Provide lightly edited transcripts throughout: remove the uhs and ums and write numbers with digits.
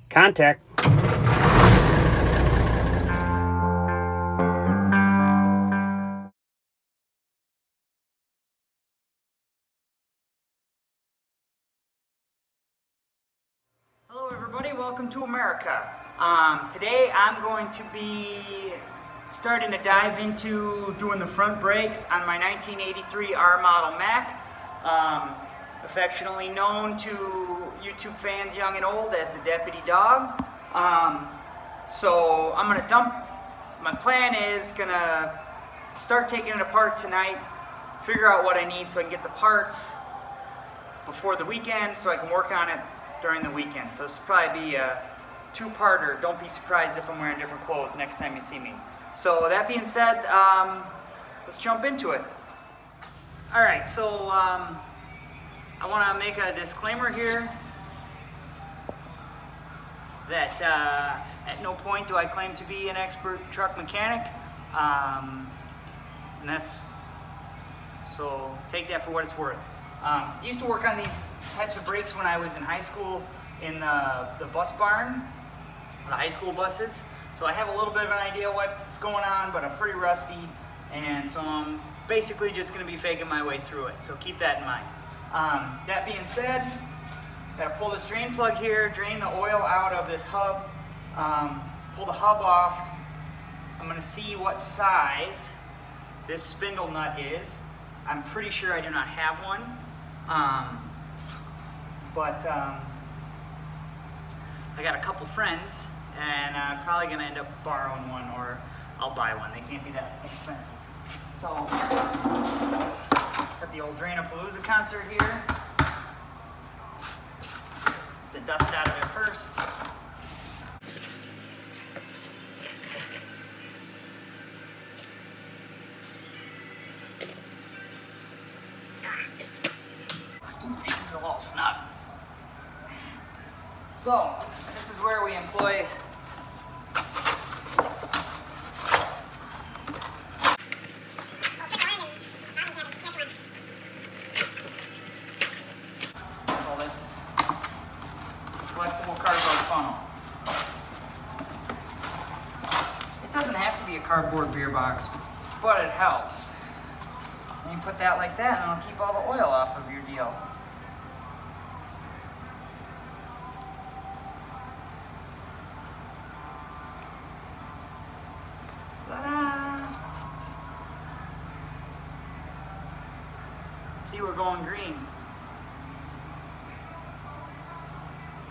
Contact. Hello everybody, welcome to America. Today I'm going to be starting to dive into doing the front brakes on my 1983 R model Mack, affectionately known to YouTube fans young and old as the Deputy Dog. So I'm going to dump, my plan is going to start taking it apart tonight, figure out what I need so I can get the parts before the weekend so I can work on it during the weekend. So this will probably be a two-parter. Don't be surprised if I'm wearing different clothes next time you see me. So that being said, let's jump into it. Alright, so I want to make a disclaimer here that at no point do I claim to be an expert truck mechanic. And that's, so take that for what it's worth. Used to work on these types of brakes when I was in high school in the bus barn, the high school buses. So I have a little bit of an idea what's going on, but I'm pretty rusty, and so I'm basically just going to be faking my way through it. So keep that in mind. That being said, gotta pull this drain plug here, drain the oil out of this hub, pull the hub off. I'm going to see what size this spindle nut is. I'm pretty sure I do not have one. But I got a couple friends, and I'm probably going to end up borrowing one, or I'll buy one. They can't be that expensive. So, got the old Drainapalooza concert here. Get the dust out of it first. She's a little snug. So, this is where we employ this flexible cardboard funnel. It doesn't have to be a cardboard beer box, but it helps. And you put that like that, and it'll keep all the oil off of your deal. See, we're going green.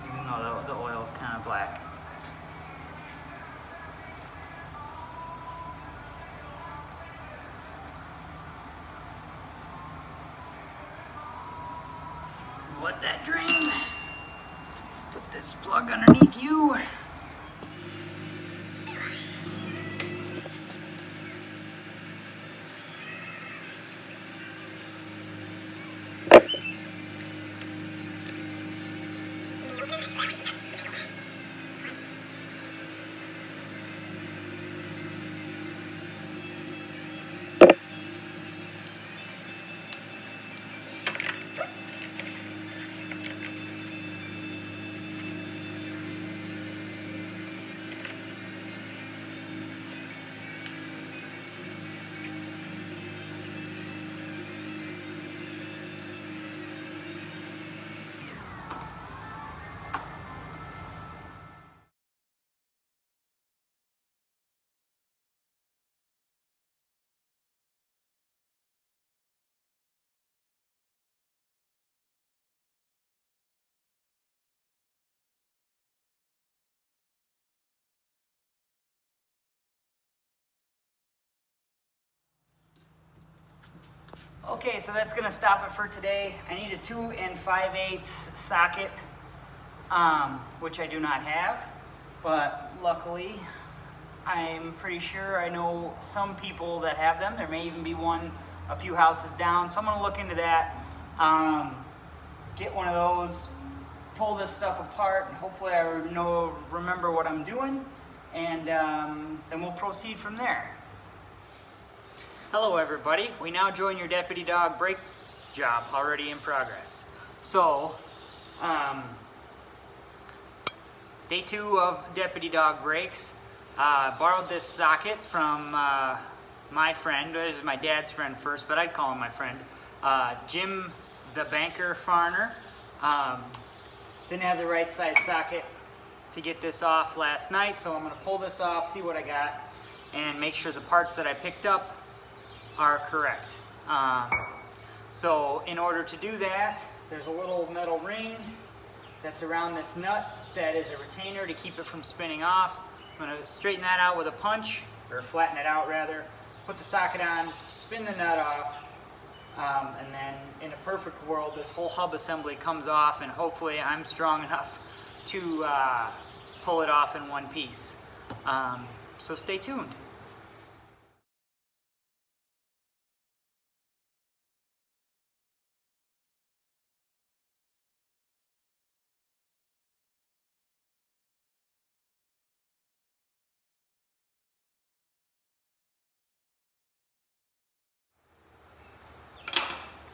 Even though the oil's kind of black. Let that drain. Put this plug underneath you. Okay, so that's gonna stop it for today. I need a 2 5/8 socket, which I do not have, but luckily I'm pretty sure I know some people that have them. There may even be one a few houses down, so I'm gonna look into that. Get one of those, pull this stuff apart, and hopefully I remember what I'm doing, and then we'll proceed from there. Hello everybody, we now join your Deputy Dog brake job already in progress. So, Day 2 of Deputy Dog brakes. Borrowed this socket from my friend. This is my dad's friend first, but I'd call him my friend. Jim the banker Farner. Didn't have the right size socket to get this off last night, so I'm going to pull this off, see what I got, and make sure the parts that I picked up are correct. So in order to do that, there's a little metal ring that's around this nut that is a retainer to keep it from spinning off. I'm going to straighten that out with a punch, or flatten it out rather, put the socket on, spin the nut off, and then in a perfect world this whole hub assembly comes off, and hopefully I'm strong enough to pull it off in one piece. So stay tuned.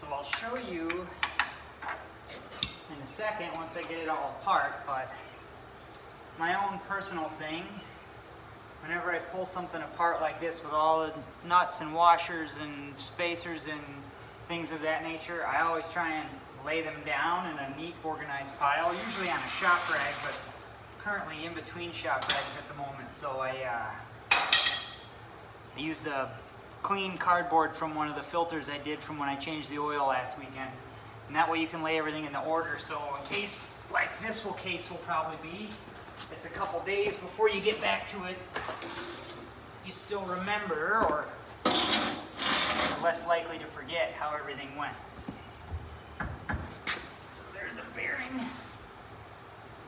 So I'll show you in a second once I get it all apart, but my own personal thing, whenever I pull something apart like this with all the nuts and washers and spacers and things of that nature, I always try and lay them down in a neat, organized pile, usually on a shop rag, but currently in between shop rags at the moment. So I used a clean cardboard from one of the filters I did from when I changed the oil last weekend. And that way you can lay everything in the order. So a case like this case will probably be, it's a couple days before you get back to it, you still remember, or you're less likely to forget how everything went. So there's a bearing.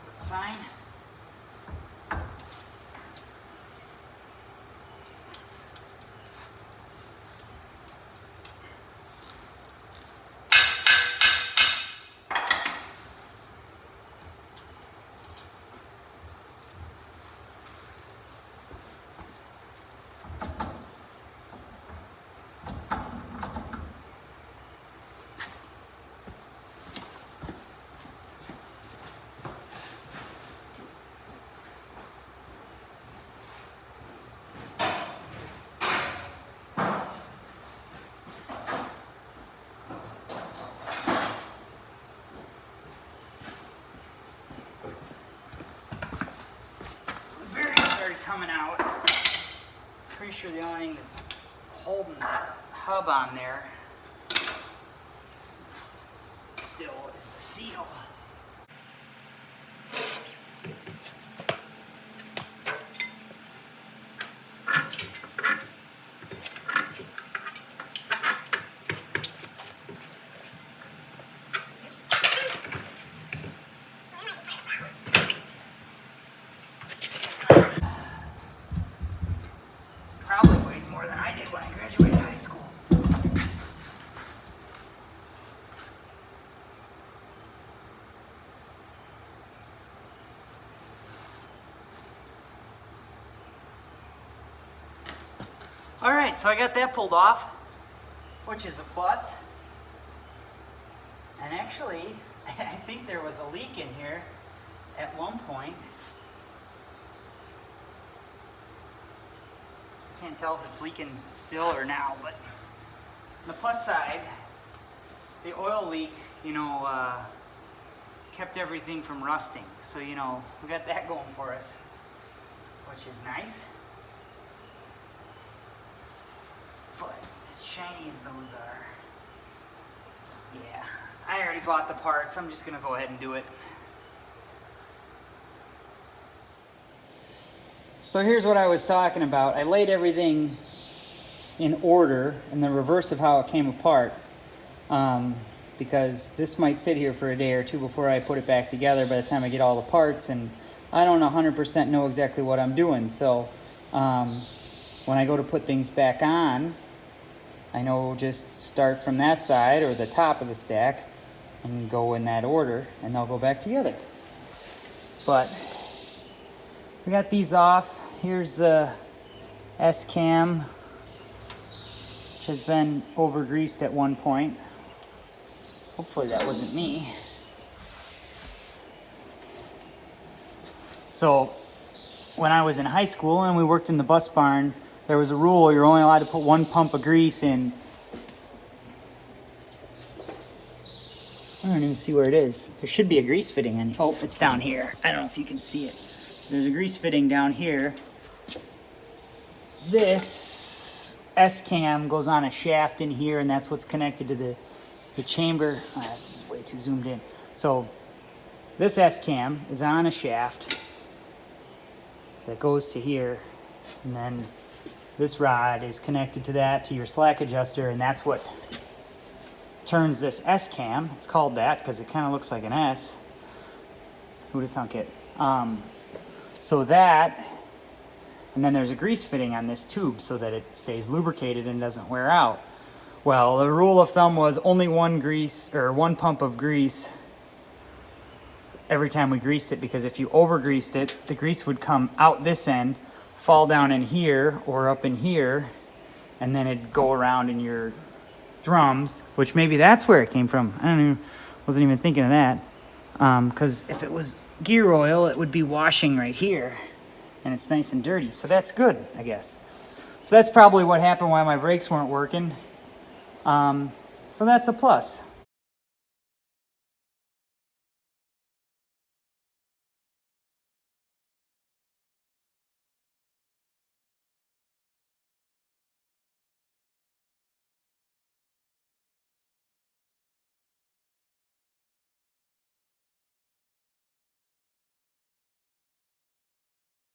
Let's sign. Coming out. Pretty sure the only thing that's holding that hub on there still is the seal. Alright, so I got that pulled off, which is a plus. And actually, I think there was a leak in here at one point. Can't tell if it's leaking still or now, but on the plus side, the oil leak, kept everything from rusting. So, we got that going for us, which is nice. But as shiny as those are, yeah, I already bought the parts. I'm just gonna go ahead and do it. So here's what I was talking about. I laid everything in order in the reverse of how it came apart, because this might sit here for a day or two before I put it back together by the time I get all the parts, and I don't 100% know exactly what I'm doing. So when I go to put things back on, I know just start from that side or the top of the stack and go in that order, and they'll go back together. But we got these off. Here's the S-cam, which has been over-greased at one point. Hopefully that wasn't me. So when I was in high school and we worked in the bus barn, there was a rule: you're only allowed to put 1 pump of grease in. I don't even see where it is. There should be a grease fitting in. Oh, it's down here. I don't know if you can see it. There's a grease fitting down here. This S-cam goes on a shaft in here, and that's what's connected to the chamber. Oh, this is way too zoomed in. So this S-cam is on a shaft that goes to here, and then this rod is connected to that, to your slack adjuster, and that's what turns this S-cam. It's called that because it kind of looks like an S. Who'd have thunk it? So that, and then there's a grease fitting on this tube so that it stays lubricated and doesn't wear out. Well, the rule of thumb was only 1 pump of grease every time we greased it, because if you over greased it, the grease would come out this end, fall down in here or up in here, and then it'd go around in your drums, which maybe that's where it came from. Wasn't even thinking of that. Because if it was gear oil, it would be washing right here, and it's nice and dirty. So that's good, I guess. So that's probably what happened, why my brakes weren't working. So that's a plus.